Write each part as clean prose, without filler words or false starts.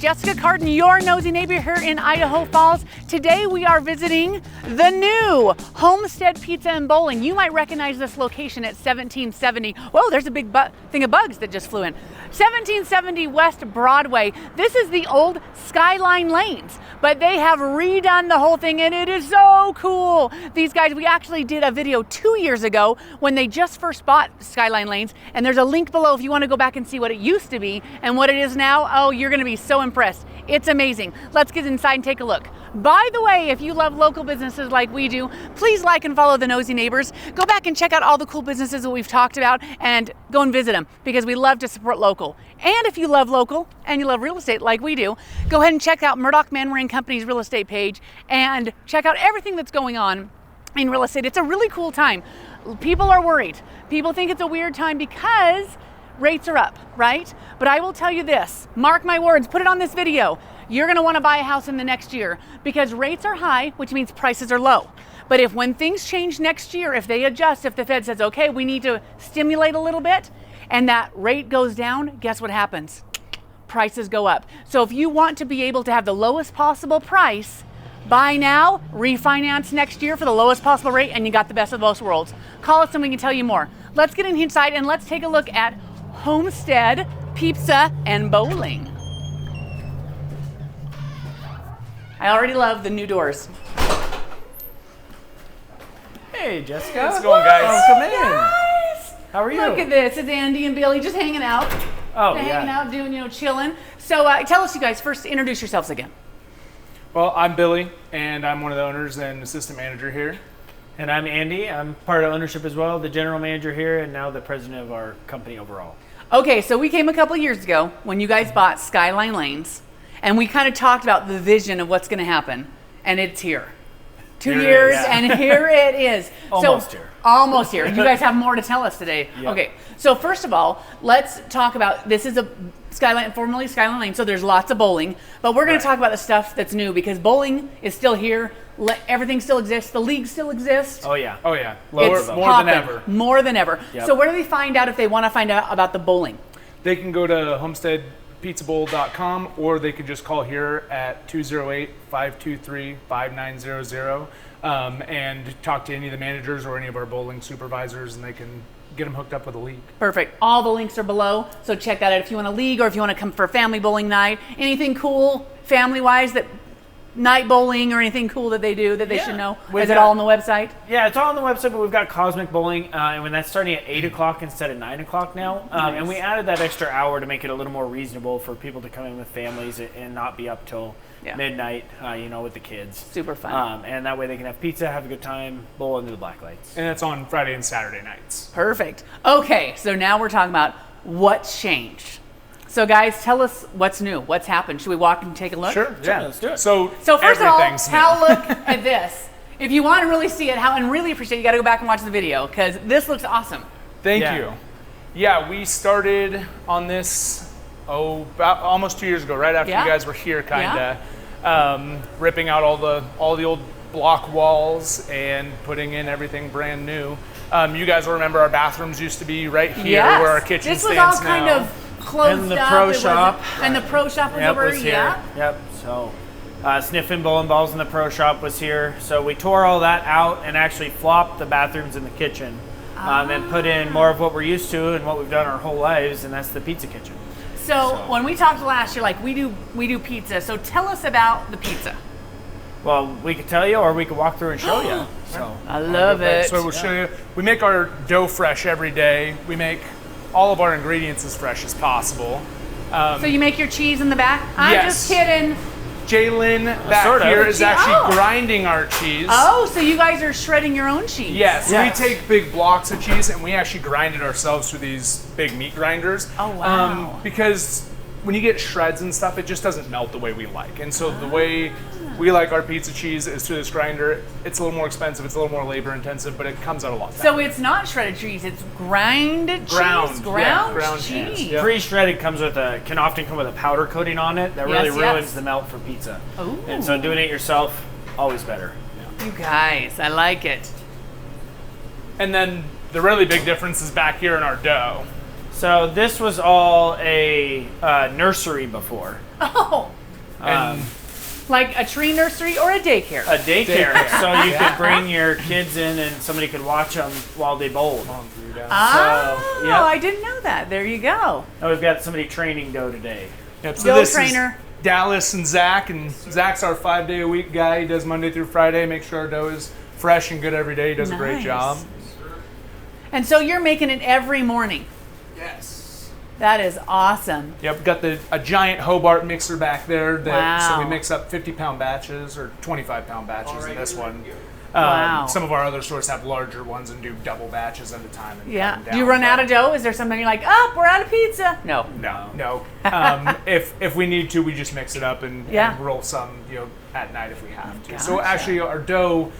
Jessica Cardon, your nosy neighbor here in Idaho Falls. Today we are visiting the new Homestead Pizza and Bowling. You might recognize this location at 1770. Whoa, there's a big thing of bugs that just flew in. 1770 West Broadway. This is the old Skyline Lanes, but they have redone the whole thing and it is so cool. These guys, we actually did a video 2 years ago when they just first bought Skyline Lanes, and there's a link below if you want to go back and see what it used to be and what it is now. Oh, you're going to be so impressed. It's amazing. Let's get inside and take a look. By the way, if you love local businesses like we do, please like and follow the Nosy Neighbors. Go back and check out all the cool businesses that we've talked about and go and visit them because we love to support local. And if you love local and you love real estate like we do, go ahead and check out Murdock Manwaring Company's real estate page and check out everything that's going on in real estate. It's a really cool time. People are worried. People think it's a weird time because rates are up, right? But I will tell you this, mark my words, put it on this video. You're gonna wanna buy a house in the next year because rates are high, which means prices are low. But if when things change next year, if they adjust, if the Fed says, okay, we need to stimulate a little bit, and that rate goes down, guess what happens? Prices go up. So if you want to be able to have the lowest possible price, buy now, refinance next year for the lowest possible rate, and you got the best of both worlds. Call us and we can tell you more. Let's get inside and let's take a look at Homestead Pizza and Bowling. I already love the new doors. Hey, Jessica. How's it going, guys? Oh, come in. Guys, how are you? look at this. It's Andy and Billy just hanging out. Oh, They're yeah. hanging out, doing, chilling. So tell us, you guys, first introduce yourselves again. Well, I'm Billy, and I'm one of the owners and assistant manager here. And I'm Andy. I'm part of ownership as well, the general manager here, and now the president of our company overall. Okay, so we came a couple years ago when you guys bought Skyline Lanes, and we kind of talked about the vision of what's going to happen, and it's here. 2 Here it years, is. and here it is. Almost here. Almost here. You guys have more to tell us today. Yep. Okay, so first of all, let's talk about, this is a Skyline, formerly Skyline Lane, so there's lots of bowling, but we're going to talk about the stuff that's new because bowling is still here. Everything still exists. The league still exists. Oh, yeah. Oh yeah, It's more popping, than ever. More than ever. Yep. So where do they find out if they want to find out about the bowling? They can go to homesteadpizzabowl.com or they can just call here at 208-523-5900 and talk to any of the managers or any of our bowling supervisors, and they can get them hooked up with a league. Perfect. All the links are below, so check that out if you want a league or if you want to come for a family bowling night. Anything cool family-wise, that night bowling or anything cool that they do that they should know? Is it all on the website? Yeah, it's all on the website, but we've got Cosmic Bowling, and when that's starting at 8 o'clock instead of 9 o'clock now. Nice. And we added that extra hour to make it a little more reasonable for people to come in with families and not be up till midnight, with the kids. Super fun. And that way they can have pizza, have a good time, bowl under the black lights. And that's on Friday and Saturday nights. Perfect. Okay, so now we're talking about what's changed. So guys, tell us what's new. What's happened? Should we walk and take a look? Sure, yeah, let's do it. So first of all, everything's new. Hal, look at this. If you want to really see it, and really appreciate it, you got to go back and watch the video because this looks awesome. Thank Yeah. you. Yeah, we started on this about almost 2 years ago, right after Yeah. you guys were here, ripping out all the old block walls and putting in everything brand new. You guys will remember our bathrooms used to be right here Yes. where our kitchen this was stands all kind now. of closed And the up. pro It wasn't- shop. And the pro shop was over was here. yeah. Yep. So, sniffing bowling balls in the pro shop was here. So we tore all that out and actually flopped the bathrooms in the kitchen, and put in more of what we're used to and what we've done our whole lives, and that's the pizza kitchen. So when we talked last year, like we do pizza. So tell us about the pizza. Well, we could tell you, or we could walk through and show you. So I love it. So we'll show you. We make our dough fresh every day. We make all of our ingredients as fresh as possible. So you make your cheese in the back? I'm Yes. just kidding. Jalen back sort of. here is actually Oh. grinding our cheese. Oh, so you guys are shredding your own cheese? Yes, Yes. we take big blocks of cheese and we actually grind it ourselves through these big meat grinders. Oh, wow. Because when you get shreds and stuff, it just doesn't melt the way we like. And so the way we like our pizza cheese is through this grinder. It's a little more expensive, it's a little more labor intensive, but it comes out a lot better. So it's not shredded cheese, it's grinded Ground, cheese? yeah, Ground ground cheese. cheese, yeah. Pre-shredded can often come with a powder coating on it that really Yes, ruins yes. the melt for pizza. Ooh. And so doing it yourself, always better. You guys, I like it. And then the really big difference is back here in our dough. So this was all a nursery before. Oh, And like a tree nursery or a daycare? A daycare. So you could bring your kids in and somebody could watch them while they bowled. Oh, So, yep. I didn't know that. There you go. And we've got somebody training Doe today. yep, so Go this trainer. is Dallas and Zach, and Zach's our 5-day-a-week guy. He does Monday through Friday, make sure our dough is fresh and good every day. He does a great Nice. job. And so you're making it every morning. Yes. That is awesome. Yep, got a giant Hobart mixer back there. So we Wow. mix up 50-pound batches or 25-pound batches in this one. Wow. Some of our other stores have larger ones and do double batches at a time. And Yeah. cut them Do you down, run but- out of dough? Is there something you're like, oh, we're out of pizza? No. No. If we need to, we just mix it up and roll some, at night if we have to. So Gotcha. actually, our dough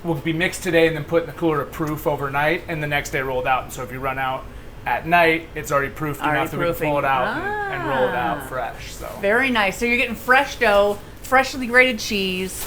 will be mixed today and then put in the cooler to proof overnight, and the next day rolled out. And so if you run out at night, it's already proofed enough that we can pull it out and roll it out fresh. So Very nice. So you're getting fresh dough, freshly grated cheese.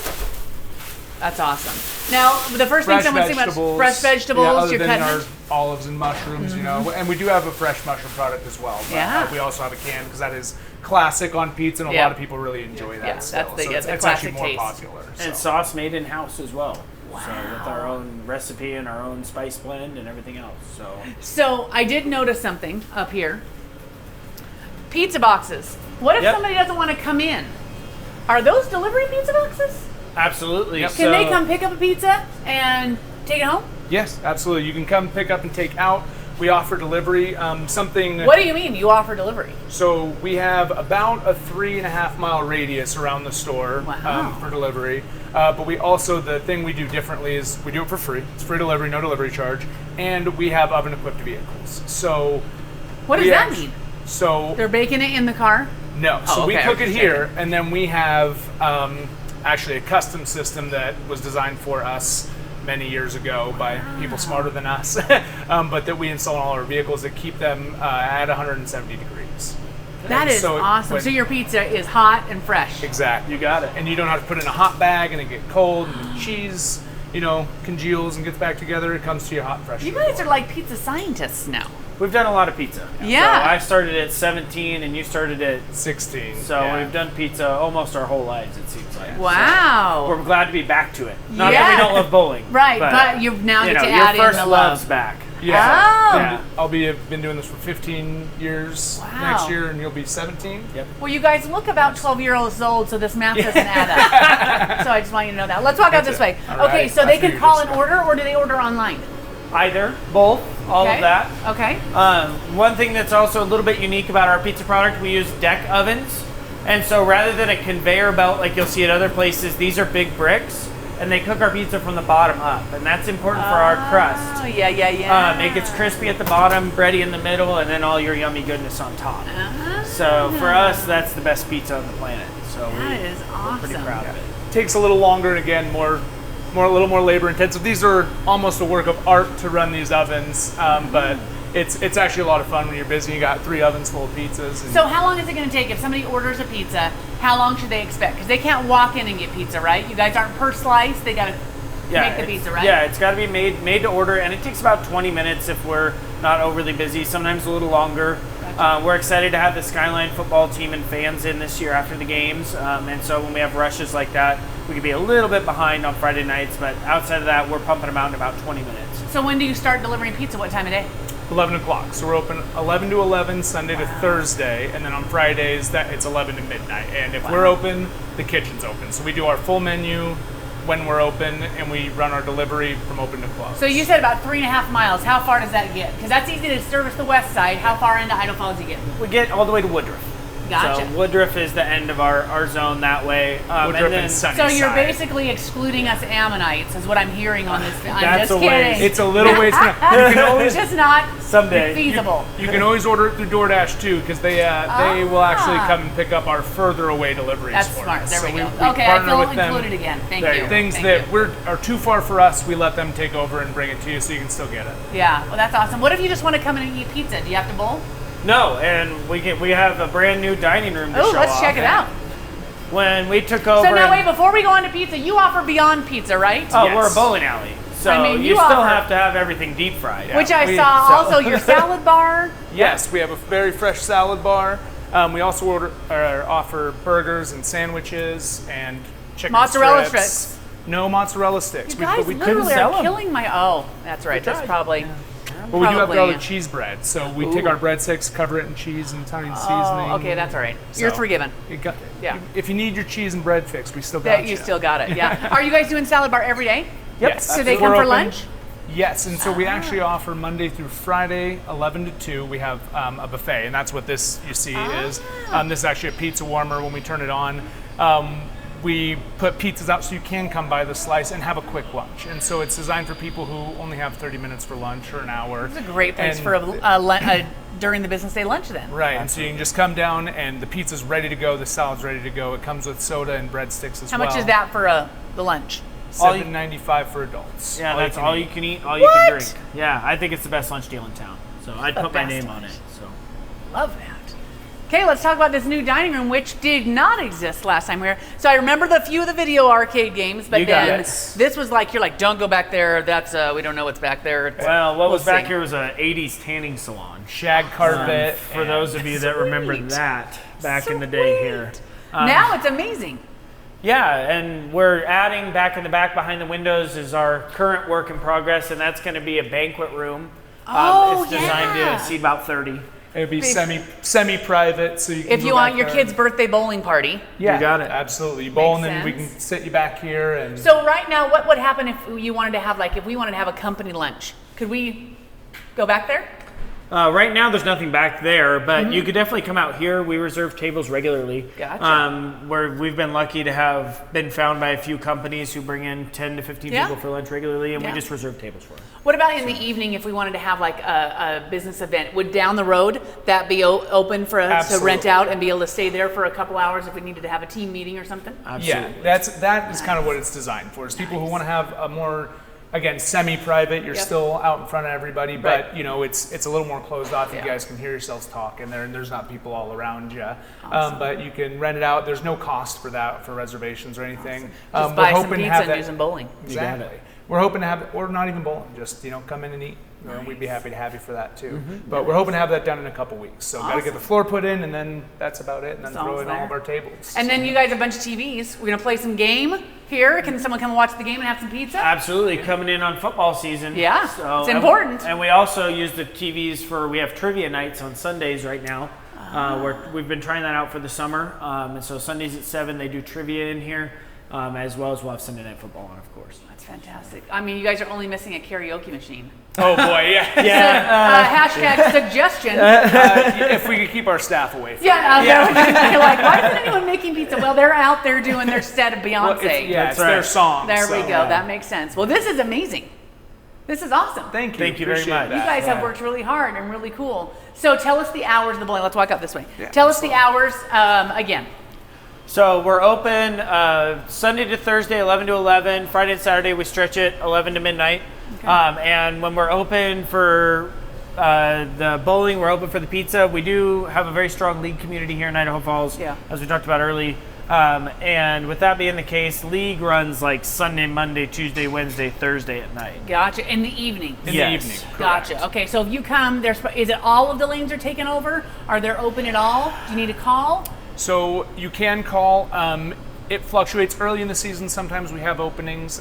That's awesome. Now, the first thing someone sees about fresh vegetables, yeah, other you're than cutting our them. olives and mushrooms, and we do have a fresh mushroom product as well. But, Yeah. we also have a can because that is classic on pizza, and a Yeah. lot of people really enjoy that. Yeah, still. that's the- so yeah, it's, the it's actually classic more taste. popular. And So. sauce made in-house as well. So with our own recipe and our own spice blend and everything else. So I did notice something up here. Pizza boxes. What if Yep. somebody doesn't want to come in? Are those delivery pizza boxes? Absolutely. Yep. Can they come pick up a pizza and take it home? Yes, absolutely. You can come pick up and take out. We offer delivery. What do you mean you offer delivery? So we have about a 3.5-mile radius around the store Wow. for delivery. But we also, the thing we do differently is we do it for free. It's free delivery, no delivery charge. And we have oven-equipped vehicles. So What does that mean? So They're baking it in the car? no. So Oh, we okay, cook I it was here, and then we have actually a custom system that was designed for us many years ago by people smarter than us, but that we install in all our vehicles that keep them at 170 degrees. That is So awesome. So your pizza is hot and fresh. Exactly. You got it. And you don't have to put it in a hot bag and it get cold and the cheese, congeals and gets back together. It comes to you hot and fresh. You guys are like pizza scientists now. We've done a lot of pizza. Yeah. So I started at 17 and you started at 16. So yeah. we've done pizza almost our whole lives, it seems like. Wow. So we're glad to be back to it. Not that Yeah. we don't love bowling. Right, but you now get to your add in first the love's love. back. Yeah. Oh. And I'll been doing this for 15 years Wow. next year, and you'll be 17. Yep. Well, you guys look about 12 years old, so this math doesn't add up. So I just want you to know that. Let's walk out this way. All Okay, right. so I they can figured call it's- and order, or do they order online? Either, both, all Okay. of that. Okay. One thing that's also a little bit unique about our pizza product, we use deck ovens. And so rather than a conveyor belt like you'll see at other places, these are big bricks. And they cook our pizza from the bottom up. And that's important for our crust. Oh, yeah. It gets crispy at the bottom, bready in the middle, and then all your yummy goodness on top. So for us, that's the best pizza on the planet. So That is we're pretty awesome. proud of it. Takes a little longer, and again, a little more labor intensive. These are almost a work of art to run these ovens, but it's actually a lot of fun when you're busy. You got 3 ovens full of pizzas. And So how long is it going to take if somebody orders a pizza? How long should they expect? Because they can't walk in and get pizza, right? You guys aren't per slice. They got to make the pizza, right? Yeah, it's got to be made to order, and it takes about 20 minutes if we're not overly busy. Sometimes a little longer. We're excited to have the Skyline football team and fans in this year after the games, and so when we have rushes like that, we could be a little bit behind on Friday nights. But outside of that, we're pumping them out in about 20 minutes. So when do you start delivering pizza? What time of day? 11 o'clock. So we're open 11 to 11, Sunday to Thursday, and then on Fridays it's 11 to midnight. And if we're open, the kitchen's open. So we do our full menu when we're open, and we run our delivery from open to close. So you said about 3.5 miles. How far does that get? Because that's easy to service the west side. How far into Idaho Falls do you get? We get all the way to Woodruff. Gotcha. So Woodruff is the end of our zone that way. Woodruff and then, and Sunnyside. So you're basically excluding us Ammonites, is what I'm hearing on this. I'm That's just a ways. kidding. It's a little ways. You can always It's just not Someday. feasible. You can always order it through DoorDash too, because they will actually come and pick up our further away deliveries That's for smart. us. There So we go. we Okay, I partner feel with them. included again. Thank There you. you go. Things Thank that you. are too far for us, we let them take over and bring it to you, so you can still get it. Yeah, well, that's awesome. What if you just want to come in and eat pizza? Do you have to bowl? No, and we have a brand new dining room to Oh, show let's off. check it out. When we took over, So now wait, before we go on to pizza, you offer Beyond Pizza, right? oh, Yes. we're a bowling alley. So I mean, you you still offer- have to have everything deep fried. Which I we- saw so- also your salad bar. Yes, we have a very fresh salad bar. We also offer burgers and sandwiches and chicken Mozzarella strips. sticks. No mozzarella sticks. You guys we literally sell are 'em. killing my. Oh, that's right. That's probably. But we do have Probably. garlic cheese bread, so we take our breadsticks, cover it in cheese and Italian seasoning. Oh, okay, that's all right. You're So, forgiven. Yeah. If you need your cheese and bread fix, we still got That you still got it. Yeah. Are you guys doing salad bar every day? Yes. Do they We're come for open. lunch? Yes, and so we actually offer Monday through Friday, 11 to 2. We have a buffet, and that's what this you see is. This is actually a pizza warmer when we turn it on. We put pizzas out so you can come by the slice and have a quick lunch. And so it's designed for people who only have 30 minutes for lunch or an hour. It's a great place And- for a during the business day lunch then. Right, and so you can just come down and the pizza's ready to go, the salad's ready to go. It comes with soda and breadsticks as How well. much is that for the lunch? $7.95 for adults. Yeah, that's all you eat. can eat, all you What? can drink. Yeah, I think it's the best lunch deal in town. So I'd put my best name on it. So Love that. Okay, let's talk about this new dining room, which did not exist last time we were here. So I remember the few of the video arcade games, but You got then it. this was like, you're like, don't go back there. That's we don't know what's back there. well, what was We'll back see. here was a 80s tanning salon. Shag carpet. For those of you that remember Sweet. that back in the day Sweet. here. Now it's amazing. Yeah, and we're adding back in the back behind the windows is our current work in progress, and that's going to be a banquet room. Oh, it's designed yeah. to seat about 30. It'd be semi-private, so you can If go you want back your there. kid's birthday bowling party. Yeah, You got it. Absolutely. You bowl, and Makes then we can sense. sit you back here and. So right now, what would happen if you wanted to have if we wanted to have a company lunch? Could we go back there? Right now, there's nothing back there, but you could definitely come out here. We reserve tables regularly. Gotcha. We've been lucky to have been found by a few companies who bring in 10 to 15 Yeah. people for lunch regularly, and Yeah. we just reserve tables for them. What about in the evening if we wanted to have a business event? Would down the road that be open for us to rent Absolutely. out and be able to stay there for a couple hours if we needed to have a team meeting or something? Yeah, that is kind of what it's designed for. Is people who want to have a more, again, semi-private. You're Yep. still out in front of everybody, but Right. it's a little more closed off. Yeah. You guys can hear yourselves talk, and there's not people all around you. But you can rent it out. There's no cost for that for reservations or anything. Just We're buy some hoping to pizza have and that- do some bowling. Exactly. We're hoping to have, or not even bowling, just come in and eat. We'd be happy to have you for that too. But we're hoping to have that done in a couple weeks. So got to get the floor put in, and then that's about it. And then It's throw almost in all there. of our tables. And then you guys have a bunch of TVs. We're gonna play some game here. Can someone come and watch the game and have some pizza? Absolutely, coming in on football season. Yeah, it's important. And we also use the TVs we have trivia nights on Sundays right now. We've been trying that out for the summer. And so Sundays at 7, they do trivia in here, as well as we'll have Sunday Night Football on, of course. That's fantastic. I mean, you guys are only missing a karaoke machine. Oh boy, yeah. Hashtag suggestion. If we could keep our staff away from You're like, why isn't anyone making pizza? Well, they're out there doing their set of Beyonce. it's That's their right. song. There we so, go. That makes sense. Well, this is amazing. This is awesome. Thank you. Thank you very Appreciate much. that. You guys have worked really hard and really cool. So tell us the hours of the bowling. Let's walk up this way. Yeah, Tell us the hours again. So we're open Sunday to Thursday, 11 to 11. Friday and Saturday, we stretch it 11 to midnight. And when we're open for the bowling, we're open for the pizza. We do have a very strong league community here in Idaho Falls, as we talked about early. And with that being the case, league runs like Sunday, Monday, Tuesday, Wednesday, Thursday at night. Gotcha. In the evening. In Yes. the evening. Gotcha. correct. Okay, so if you come, is it all of the lanes are taken over? Are they open at all? Do you need a call? So you can call. It fluctuates early in the season. Sometimes we have openings.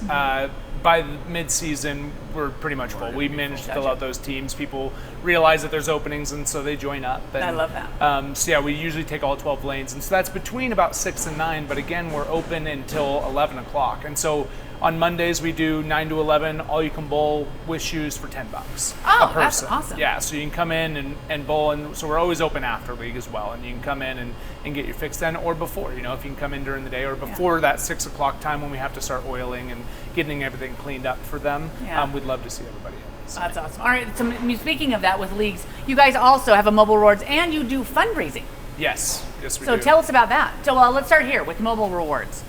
By the mid-season, we're pretty much full. We manage to fill out those teams. People realize that there's openings, and so they join up. And, I love that. So yeah, we usually take all 12 lanes, and so that's between about 6 and 9. But again, we're open until 11 o'clock, and so on Mondays we do 9 to 11. All you can bowl with shoes for $10 Oh, a that's person. awesome. Yeah, so you can come in and bowl, and so we're always open after league as well, and you can come in and get your fix then, or before. If you can come in during the day or before that 6 o'clock time when we have to start oiling and getting everything cleaned up for them. Yeah. We'd love to see everybody in. So. That's awesome. All right, so speaking of that with leagues, you guys also have a mobile rewards and you do fundraising. Yes, we So do. tell us about that. So let's start here with mobile rewards.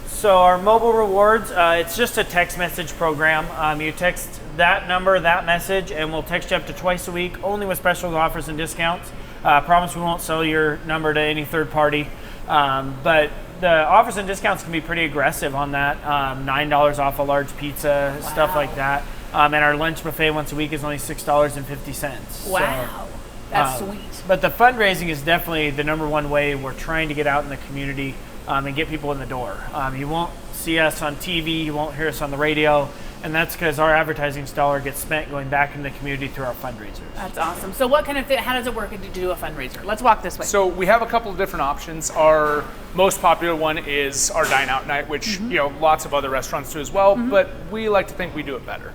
So our mobile rewards, it's just a text message program. You text that number, that message, and we'll text you up to twice a week, only with special offers and discounts. Promise we won't sell your number to any third party. But the offers and discounts can be pretty aggressive on that. $9 off a large pizza, stuff like that. And our lunch buffet once a week is only $6.50. Wow. That's sweet. But the fundraising is definitely the number one way we're trying to get out in the community and get people in the door. You won't see us on TV, you won't hear us on the radio, and that's because our advertising dollar gets spent going back into the community through our fundraisers. That's awesome. So what kind of how does it work to do a fundraiser? Let's walk this way. So we have a couple of different options. Our most popular one is our dine out night, which lots of other restaurants do as well, but we like to think we do it better.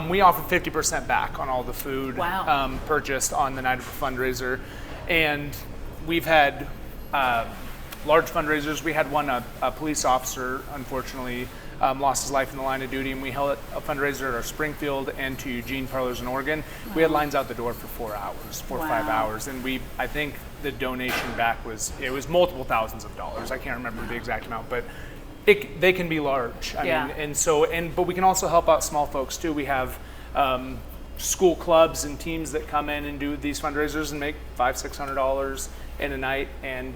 We offer 50% back on all the food purchased on the night of a fundraiser, and we've had large fundraisers. We had one, a police officer, unfortunately, lost his life in the line of duty, and we held a fundraiser at our Springfield and to Eugene Parlors in Oregon. We had lines out the door for 4 hours, 4 or 5 hours, and I think the donation back was multiple thousands of dollars. I can't remember the exact amount, but they can be large. I mean, but we can also help out small folks too. We have school clubs and teams that come in and do these fundraisers and make $500-600 in a night, and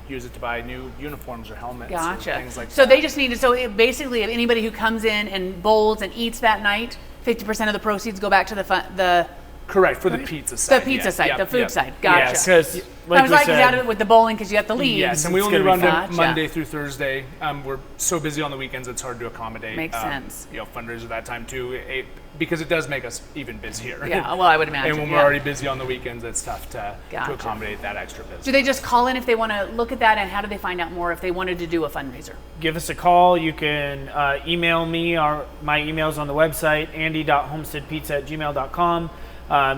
use it to buy new uniforms or helmets or things like that. So they just need to. So basically, if anybody who comes in and bowls and eats that night, 50% of the proceeds go back to the Correct, for the pizza side. The pizza side, the food side. Yeah, Gotcha. because I was like, out of it with the bowling because you have to leave. Yes, and we only run Monday through Thursday. We're so busy on the weekends, it's hard to accommodate. Makes sense. Fundraiser that time too, because it does make us even busier. Yeah, well, I would imagine. And when we're already busy on the weekends, it's tough to accommodate that extra business. Do they just call in if they want to look at that, and how do they find out more if they wanted to do a fundraiser? Give us a call. You can email me. My email's on the website, andy.homesteadpizza@gmail.com.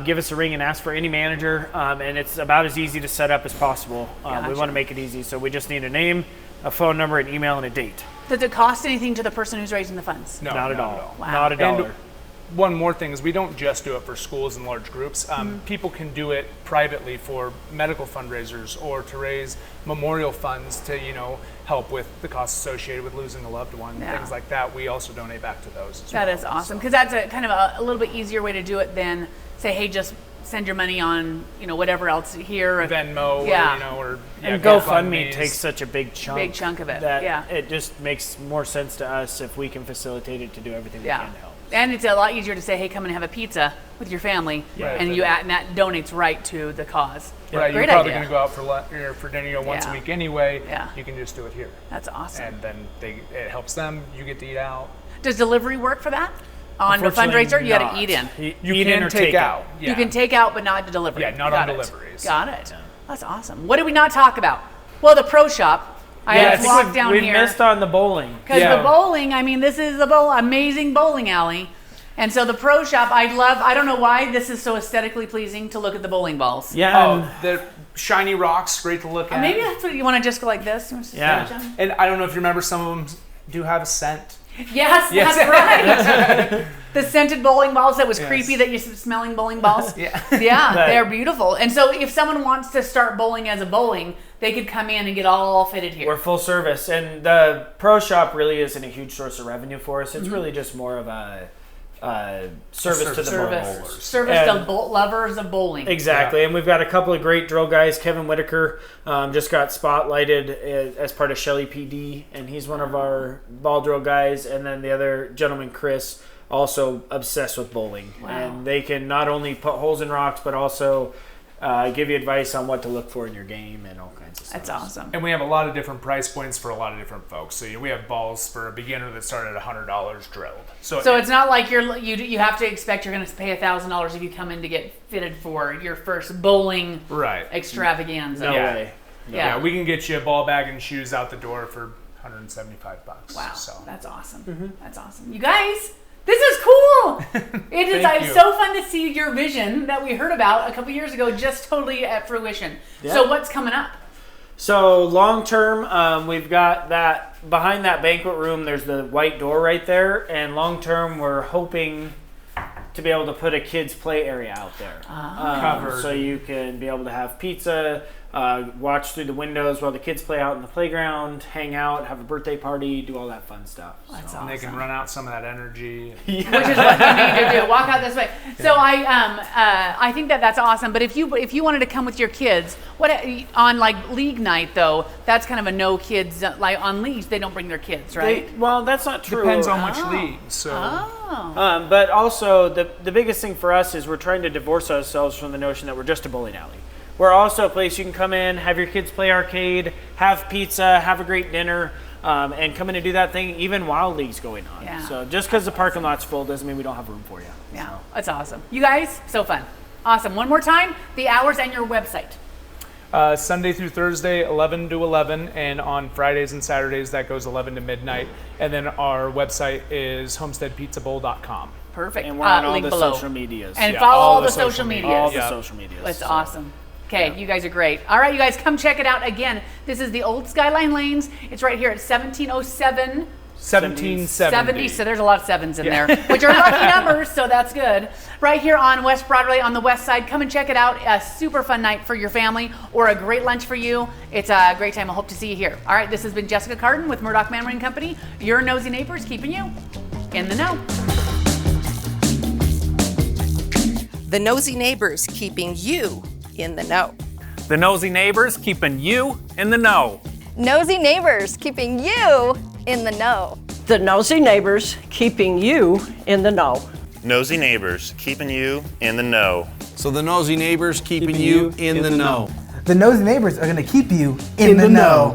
Give us a ring and ask for any manager, and it's about as easy to set up as possible. We want to make it easy, so we just need a name, a phone number, an email, and a date. Does it cost anything to the person who's raising the funds? No, not at all. Wow. Not a dollar. And one more thing is we don't just do it for schools and large groups. People can do it privately for medical fundraisers or to raise memorial funds to help with the costs associated with losing a loved one, things like that. We also donate back to those as well. That is awesome, because that's a kind of a little bit easier way to do it than say, hey, just send your money on whatever else here, Venmo, or and GoFundMe takes such a big chunk of it. That it just makes more sense to us if we can facilitate it to do everything we can to help. And it's a lot easier to say, hey, come and have a pizza with your family, and that donates right to the cause. Right, Great you're probably idea. going to go out for dinner once a week anyway. Yeah. You can just do it here. That's awesome. And then it helps them. You get to eat out. Does delivery work for that? On the fundraiser, you got to eat in. You can take out. Yeah. You can take out, but not delivery. Yeah, not on deliveries. Got it. That's awesome. What did we not talk about? Well, the pro shop. I had to walk down here. We missed on the bowling. Because the bowling, I mean, this is amazing bowling alley. And so the pro shop, I don't know why this is so aesthetically pleasing to look at the bowling balls. Yeah. The shiny rocks, great to look at. Maybe that's what you want to just go like this. Yeah. And I don't know if you remember, some of them do have a scent. Yes, that's right. The scented bowling balls that was creepy that you're smelling bowling balls. Yeah, they're beautiful. And so if someone wants to start bowling as a bowling, they could come in and get all fitted here. We're full service. And the pro shop really isn't a huge source of revenue for us. It's really just more of a service to the bowlers. Service to lovers of bowling. Exactly. And we've got a couple of great drill guys. Kevin Whitaker just got spotlighted as part of Shelley PD, and he's one of our ball drill guys. And then the other gentleman, Chris, also obsessed with bowling. Wow. And they can not only put holes in rocks, but also give you advice on what to look for in your game and all kinds of stuff. That's awesome. And we have a lot of different price points for a lot of different folks. So we have balls for a beginner that start at $100 drilled. So it's not like you have to expect you're going to pay $1,000 if you come in to get fitted for your first bowling extravaganza. No way. Yeah, we can get you a ball bag and shoes out the door for $175. Wow, so that's awesome. That's awesome. You guys, this is cool. It is. It's so fun to see your vision that we heard about a couple years ago just totally at fruition. Yeah. So what's coming up? So long term, we've got that behind that banquet room. There's the white door right there, and long term, we're hoping to be able to put a kids' play area out there, covered, so you can be able to have pizza, watch through the windows while the kids play out in the playground, hang out, have a birthday party, do all that fun stuff. That's awesome. And they can run out some of that energy. Which is what you need to do. Walk out this way. So I think that's awesome. But if you wanted to come with your kids, what on like league night though, that's kind of a no kids like on leagues they don't bring their kids, right? Well, that's not true. Depends on which league. So. But also the biggest thing for us is we're trying to divorce ourselves from the notion that we're just a bowling alley. We're also a place you can come in, have your kids play arcade, have pizza, have a great dinner, and come in and do that thing even while league's going on. Yeah. So just because the parking lot's full doesn't mean we don't have room for you. Yeah, So. that's awesome. You guys, so fun. Awesome. One more time, the hours and your website. Sunday through Thursday, 11 to 11, and on Fridays and Saturdays, that goes 11 to midnight. And then our website is homesteadpizzabowl.com. Perfect. And we're on all link the below. social medias. And Yeah, follow all all the the social social media. medias. All the Yeah. social medias. That's So. awesome. Okay, you guys are great. All right, you guys, come check it out again. This is the old Skyline Lanes. It's right here at 1707 1770. 70. So there's a lot of sevens in there, which are lucky numbers, so that's good. Right here on West Broadway on the west side. Come and check it out. A super fun night for your family or a great lunch for you. It's a great time. I hope to see you here. All right, this has been Jessica Cardon with Murdock Manwaring Company. Your nosy neighbors keeping you in the know. The Nosy Neighbors keeping you in the know. The Nosy Neighbors keeping you in the know. Nosy neighbors keeping you in the know. The Nosy Neighbors keeping you in the know. Nosy neighbors, keeping you in the know. So the nosy neighbors keeping you in the know. The nosy neighbors are going to keep you in the know.